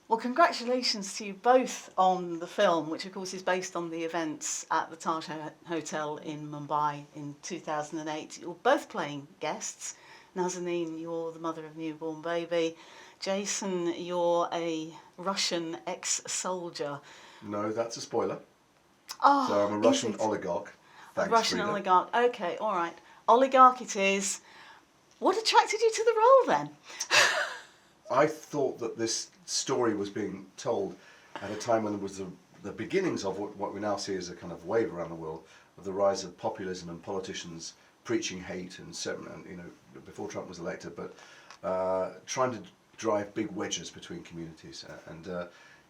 Well, congratulations to you both on the film, which of course is based on the events at the Taj Hotel in Mumbai in 2008. You're both playing guests. Nazanin, you're the mother of a newborn baby. Jason, you're a Russian ex-soldier. No, that's a spoiler. Oh, so I'm a Russian oligarch. A Russian Freda. oligarch. Okay, all right. Oligarch it is. What attracted you to the role then? I thought that this story was being told at a time when there was the beginnings of what we now see as a kind of wave around the world of the rise of populism and politicians preaching hate and before Trump was elected, but trying to drive big wedges between communities.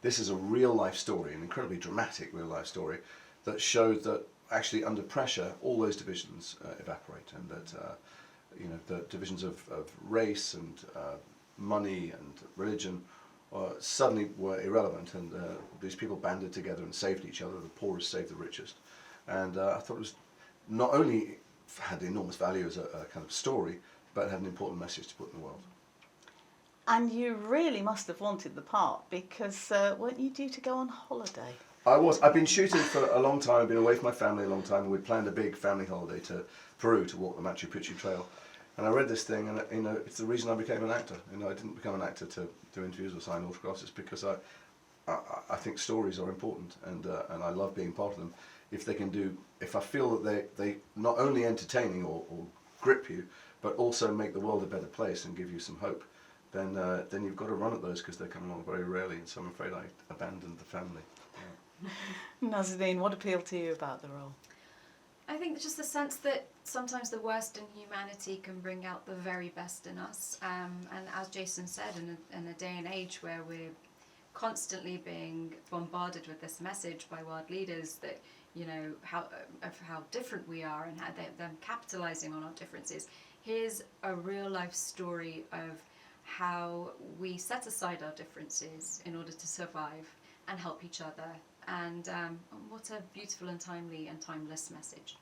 This is a real life story, an incredibly dramatic real life story that showed that actually under pressure all those divisions evaporate, and that the divisions of race and money and religion suddenly were irrelevant, and these people banded together and saved each other. The poorest saved the richest, and I thought it was not only had enormous value as a kind of story, but had an important message to put in the world. And you really must have wanted the part, because weren't you due to go on holiday? I was. I've been shooting for a long time. I've been away from my family a long time, and we'd planned a big family holiday to Peru to walk the Machu Picchu Trail. And I read this thing, and it's the reason I became an actor. I didn't become an actor to do interviews or sign autographs. It's because I think stories are important, and I love being part of them. If I feel that they not only entertaining or grip you, but also make the world a better place and give you some hope, then you've got to run at those, because they come along very rarely. And so I'm afraid I abandoned the family. Yeah. Nazanin, what appealed to you about the role? I think just the sense that sometimes the worst in humanity can bring out the very best in us. And as Jason said, in a day and age where we're constantly being bombarded with this message by world leaders that, how different we are and how they're capitalizing on our differences, here's a real life story of how we set aside our differences in order to survive and help each other. And what a beautiful and timely and timeless message.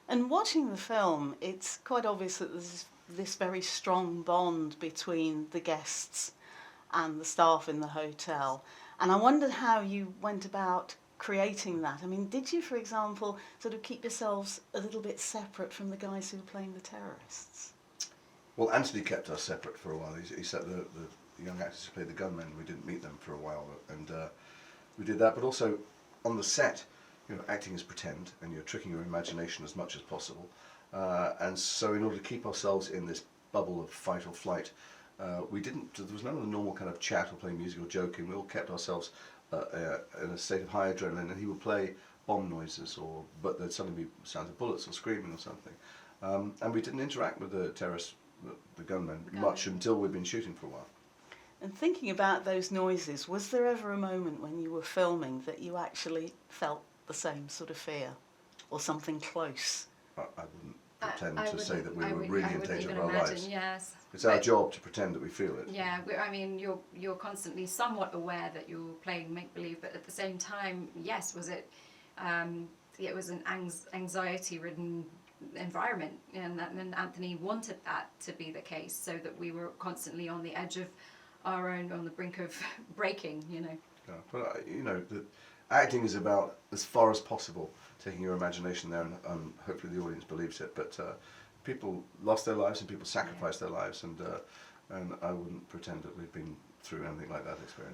And watching the film, it's quite obvious that there's this very strong bond between the guests and the staff in the hotel. And I wondered how you went about creating that. I mean, did you, for example, sort of keep yourselves a little bit separate from the guys who were playing the terrorists? Well, Anthony kept us separate for a while. He said the young actors who played the gunmen, we didn't meet them for a while, and we did that. But also on the set, acting is pretend, and you're tricking your imagination as much as possible. And so in order to keep ourselves in this bubble of fight or flight, there was none of the normal kind of chat or playing music or joking. We all kept ourselves in a state of high adrenaline, and he would play bomb noises, but there'd suddenly be sounds of bullets or screaming or something. And we didn't interact with the terrorists, the gunmen, much until we'd been shooting for a while. And thinking about those noises, was there ever a moment when you were filming that you actually felt the same sort of fear, or something close? I wouldn't pretend to say that we were really in danger of our lives. Yes. It's our job to pretend that we feel it. Yeah, you're constantly somewhat aware that you're playing make-believe, but at the same time, yes, was it? It was an anxiety-ridden environment, and Anthony wanted that to be the case, so that we were constantly on the edge of our own, on the brink of breaking. Yeah, but the acting is about, as far as possible, taking your imagination there, and hopefully the audience believes it. But people lost their lives and people sacrificed their lives, and I wouldn't pretend that we've been through anything like that experience.